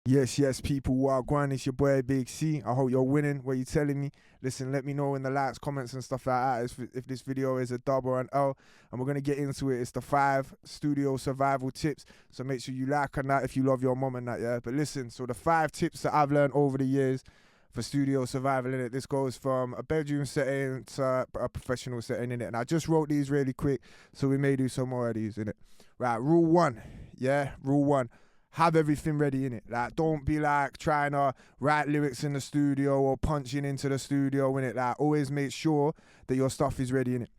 Yes, people. Wagwan, it's your boy Big C. I hope you're winning. What you telling me? Listen, let me know in the likes, comments, and stuff like that if this video is a dub or an L. And we're gonna get into it. It's the 5 studio survival tips. So make sure you like on that if you love your mom and that, yeah. But listen, so the 5 tips that I've learned over the years for studio survival in it. This goes from a bedroom setting to a professional setting in it. And I just wrote these really quick, so we may do some more of these in it. Right, rule 1. Yeah, rule 1, have everything ready in it. Like, don't be like trying to write lyrics in the studio or punching into the studio in it. Like, always make sure that your stuff is ready in it.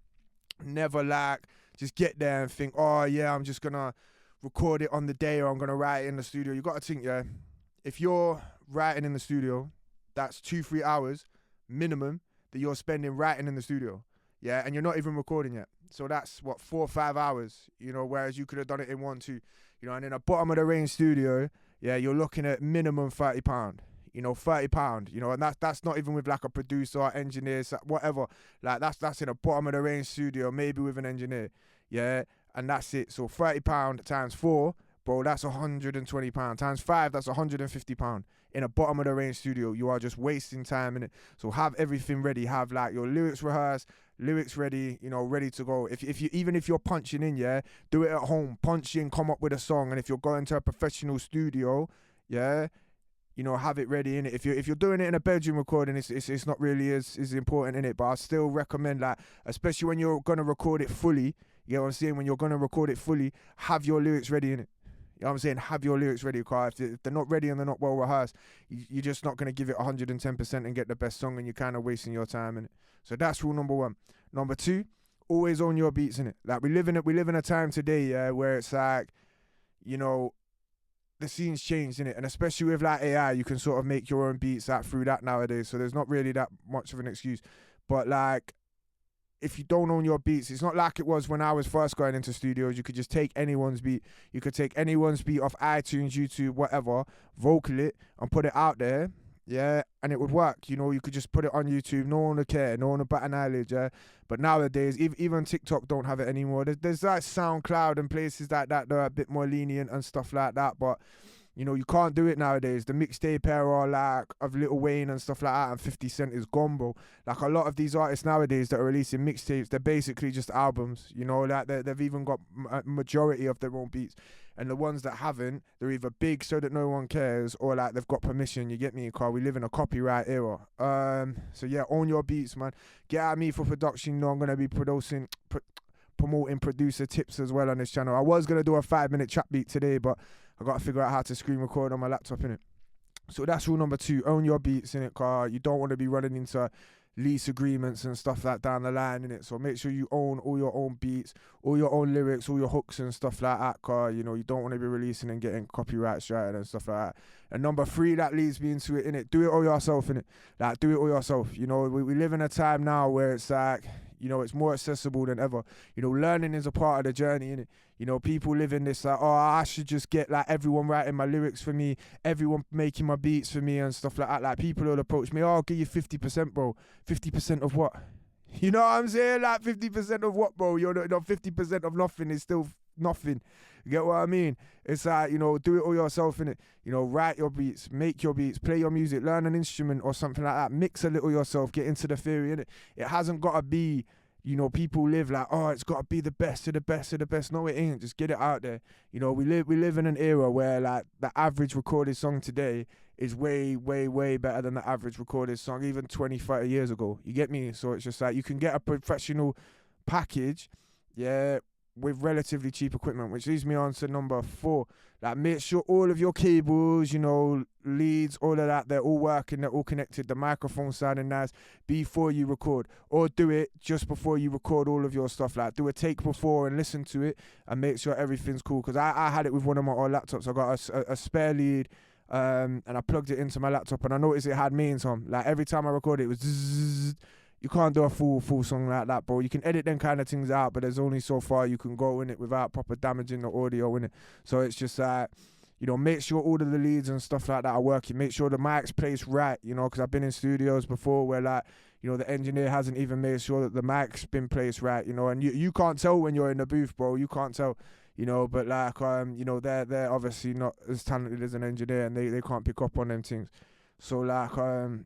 Never like just get there and think, oh yeah, I'm just gonna record it on the day or I'm gonna write it in the studio. You gotta think, yeah, if you're writing in the studio, that's 2-3 hours minimum that you're spending writing in the studio. Yeah, and you're not even recording yet. So that's what, 4 or 5 hours, whereas you could have done it in 1, 2. And in a bottom of the range studio, yeah, you're looking at minimum £30. £30. And that's not even with like a producer, engineer, whatever. Like that's in a bottom of the range studio, maybe with an engineer. Yeah, and that's it. So £30 times 4, bro, that's £120. Times 5, that's £150. In a bottom of the range studio, you are just wasting time in it. So have everything ready. Have like your lyrics rehearsed, lyrics ready, ready to go. If you even if you're punching in, yeah, do it at home. Punch in, come up with a song. And if you're going to a professional studio, yeah, have it ready in it. If you're doing it in a bedroom recording, it's not really as important in it. But I still recommend, like, especially when you're gonna record it fully. You know what I'm saying? When you're gonna record it fully, have your lyrics ready in it. You know what I'm saying? Have your lyrics ready, because if they're not ready and they're not well rehearsed, you're just not going to give it 110% and get the best song, and you're kind of wasting your time in it. So that's rule number 1. Number 2, always own your beats in it. Like, we live in a time today, yeah, where it's like, the scene's changed in it, and especially with like AI, you can sort of make your own beats out through that nowadays. So there's not really that much of an excuse. But like, if you don't own your beats, it's not like it was when I was first going into studios. You could just take anyone's beat. You could take anyone's beat off iTunes, YouTube, whatever, vocal it, and put it out there, yeah, and it would work. You could just put it on YouTube. No one would care. No one would bat an eyelid, yeah. But nowadays, even TikTok don't have it anymore. There's like SoundCloud and places like that that are a bit more lenient and stuff like that, but you can't do it nowadays. The mixtape era, like, of Lil Wayne and stuff like that, and 50 Cent is gone, bro. Like, a lot of these artists nowadays that are releasing mixtapes, they're basically just albums, like, they've even got a majority of their own beats. And the ones that haven't, they're either big so that no one cares, or like they've got permission. You get me, car? We live in a copyright era. So yeah, own your beats, man. Get at me for production. I'm gonna be promoting producer tips as well on this channel. I was gonna do a 5-minute trap beat today, but I gotta figure out how to screen record on my laptop, innit? So that's rule number 2. Own your beats, innit, car? You don't want to be running into lease agreements and stuff like down the line, innit? So make sure you own all your own beats, all your own lyrics, all your hooks and stuff like that, car. You don't want to be releasing and getting copyright strike and stuff like that. And number 3, that leads me into it, innit? Do it all yourself, innit? Like, do it all yourself. We live in a time now where it's like, it's more accessible than ever. Learning is a part of the journey, innit? People live in this like, oh, I should just get like everyone writing my lyrics for me, everyone making my beats for me and stuff like that. Like, people will approach me, oh, I'll give you 50%, bro. 50% of what? You know what I'm saying? Like, 50% of what, bro? 50% of nothing is still nothing. You get what I mean? It's like, do it all yourself, innit? Write your beats, make your beats, play your music, learn an instrument or something like that, mix a little yourself, get into the theory, innit? It hasn't got to be, people live like, oh, it's got to be the best of the best of the best. No, it ain't. Just get it out there. We live in an era where, like, the average recorded song today is way, way, way better than the average recorded song even 20, 30 years ago. You get me? So it's just like, you can get a professional package, yeah, with relatively cheap equipment, which leads me on to number 4. Like, make sure all of your cables, leads, all of that, they're all working, they're all connected, the microphone sounding nice before you record, or do it just before you record all of your stuff. Like, do a take before and listen to it and make sure everything's cool. Because I had it with one of my old laptops. I got a spare lead, and I plugged it into my laptop, and I noticed it had mains on. Like, every time I recorded, it was zzz. You can't do a full song like that, bro. You can edit them kind of things out, but there's only so far you can go in it without proper damaging the audio in it. So it's just like, make sure all of the leads and stuff like that are working. Make sure the mic's placed right, because I've been in studios before where, like, the engineer hasn't even made sure that the mic's been placed right, and you can't tell when you're in the booth, bro. You can't tell. you know, but like you know, they're obviously not as talented as an engineer, and they can't pick up on them things. So like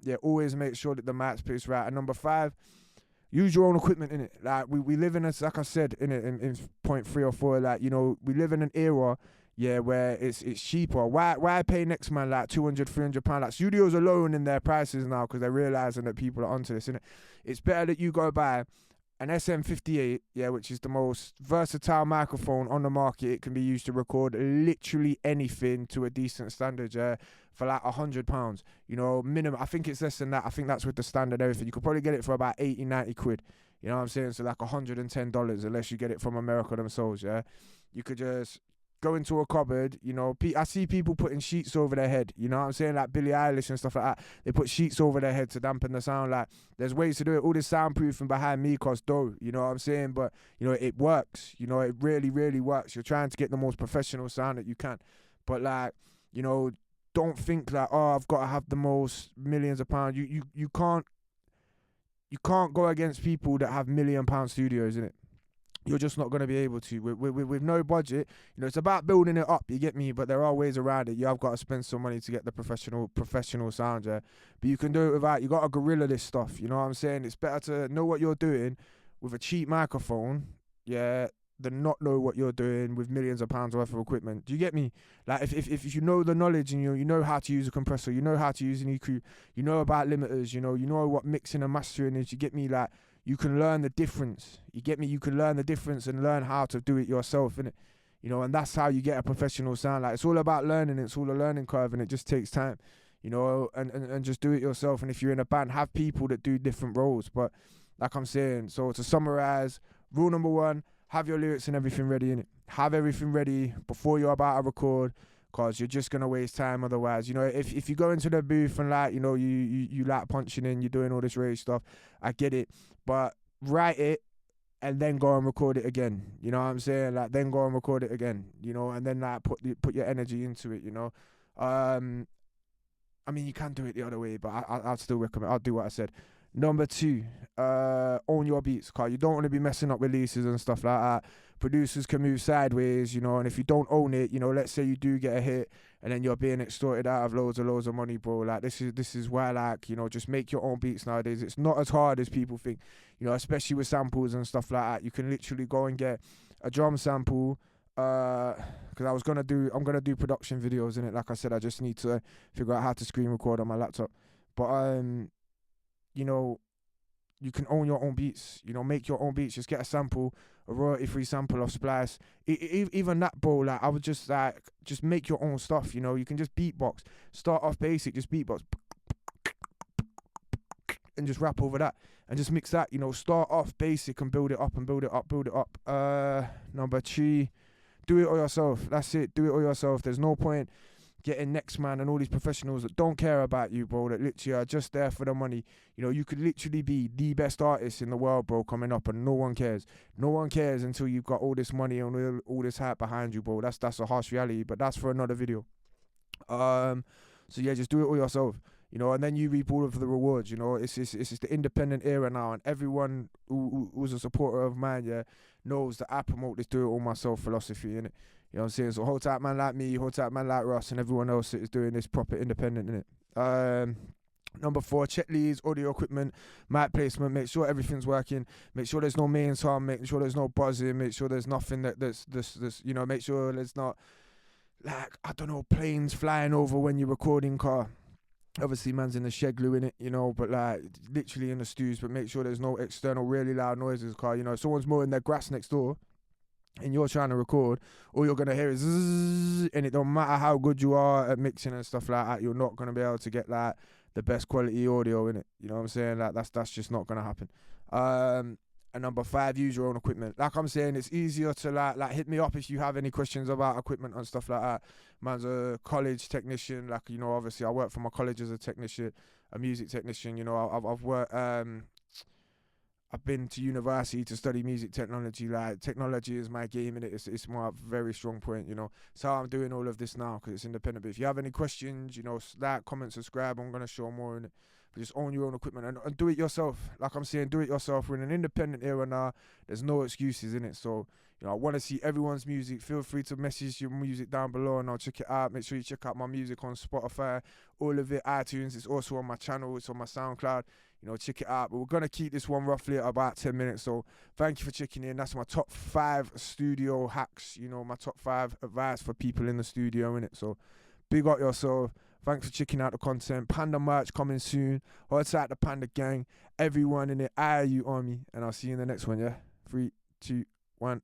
yeah, always make sure that the mic's placed right. And number 5, use your own equipment in it. Like we live in a, like I said in point 3 or 4, like, you know, we live in an era, yeah, where it's cheaper. Why pay next man like £200-300? Like studios are lowering in their prices now because they're realizing that people are onto this, innit? It's better that you go buy an SM58, yeah, which is the most versatile microphone on the market. It can be used to record literally anything to a decent standard, yeah, for like £100, you know, minimum. I think it's less than that. I think that's with the standard everything. You could probably get it for about 80-90 quid, you know what I'm saying? So like $110, unless you get it from America themselves, yeah. You could just go into a cupboard, you know. I see people putting sheets over their head, you know what I'm saying, like Billie Eilish and stuff like that. They put sheets over their head to dampen the sound. Like, there's ways to do it. All this soundproofing behind me costs dough, you know what I'm saying, but, you know, it works, you know, it really, really works. You're trying to get the most professional sound that you can, but like, you know, don't think like, oh, I've got to have the most millions of pounds. You can't go against people that have £1 million studios, innit? You're just not going to be able to with no budget. You know, it's about building it up, you get me, but there are ways around it. You have got to spend some money to get the professional sound, yeah, but you can do it without. You got to guerrilla this stuff, you know what I'm saying? It's better to know what you're doing with a cheap microphone, yeah, than not know what you're doing with millions of pounds worth of equipment. Do you get me? Like, if you know the knowledge, and you know how to use a compressor, you know how to use an EQ, you know about limiters, you know what mixing and mastering is, you get me? Like, you can learn the difference. You get me? You can learn the difference and learn how to do it yourself, innit? You know, and that's how you get a professional sound. Like, it's all about learning. It's all a learning curve, and it just takes time, you know, and just do it yourself. And if you're in a band, have people that do different roles. But like I'm saying, so to summarize, rule number 1, have your lyrics and everything ready, innit? Have everything ready before you're about to record, because you're just going to waste time otherwise. You know, if you go into the booth and like, you know, you like punching in, you're doing all this rage stuff, I get it. But write it and then go and record it again. You know what I'm saying? Like, then go and record it again, you know, and then like put your energy into it, you know. I mean, you can do it the other way, but I'd still recommend. I'll do what I said. Number 2, own your beats, cause you don't want to be messing up releases and stuff like that. Producers can move sideways, you know, and if you don't own it, you know, let's say you do get a hit and then you're being extorted out of loads of money, bro. Like, this is why, like, you know, just make your own beats nowadays. It's not as hard as people think, you know, especially with samples and stuff like that. You can literally go and get a drum sample, because I'm gonna do production videos in it. Like I said, I just need to figure out how to screen record on my laptop. But you know, you can own your own beats, you know, make your own beats. Just get a sample, a royalty-free sample of Splice. Even that, bro, like, I would just make your own stuff, you know. You can just beatbox, start off basic, just beatbox, and just rap over that, and just mix that, you know. Start off basic and build it up, and build it up. Number 3, do it all yourself. That's it, do it all yourself. There's no point getting next man and all these professionals that don't care about you, bro, that literally are just there for the money. You know, you could literally be the best artist in the world, bro, coming up, and no one cares. No one cares until you've got all this money and all this hype behind you, bro. That's a harsh reality, but that's for another video. So yeah, just do it all yourself, you know, and then you reap all of the rewards. You know, it's just the independent era now, and everyone who's a supporter of mine, yeah, knows that I promote this do it all myself philosophy, innit? You know what I'm saying? So hold tight man like me, hold tight man like Ross, and everyone else that is doing this proper independent, innit? Number 4, check leads, audio equipment, mic placement, make sure everything's working, make sure there's no main sound, make sure there's no buzzing, make sure there's nothing that's you know, make sure there's not, like, I don't know, planes flying over when you're recording, car. Obviously, man's in the shed gluing it, you know, but like, literally in the stews, but make sure there's no external really loud noises, car. You know, if someone's mowing their grass next door, and you're trying to record, all you're going to hear is zzz, and it don't matter how good you are at mixing and stuff like that, you're not going to be able to get like the best quality audio in it. You know what I'm saying? Like, that's just not going to happen. And number 5, use your own equipment. Like I'm saying, it's easier to like hit me up if you have any questions about equipment and stuff like that. Man's a college technician, like, you know, obviously I work for my college as a technician, a music technician, you know. I've worked I've been to university to study music technology. Like, technology is my game, and it's my very strong point, you know. So I'm doing all of this now because it's independent. But if you have any questions, you know, like, comment, subscribe. I'm gonna show more in it. but just own your own equipment and do it yourself. Like I'm saying, do it yourself. We're in an independent era now. There's no excuses in it. So, I want to see everyone's music. Feel free to message your music down below and I'll check it out. Make sure you check out my music on Spotify, all of it, iTunes. It's also on my channel. It's on my SoundCloud. Check it out. But we're going to keep this one roughly at about 10 minutes. So thank you for checking in. That's my top 5 studio hacks. My top 5 advice for people in the studio, innit? So big up yourself. Thanks for checking out the content. Panda merch coming soon. Hold tight the Panda gang. Everyone in the IRU Army. And I'll see you in the next one, yeah? 3, 2, 1.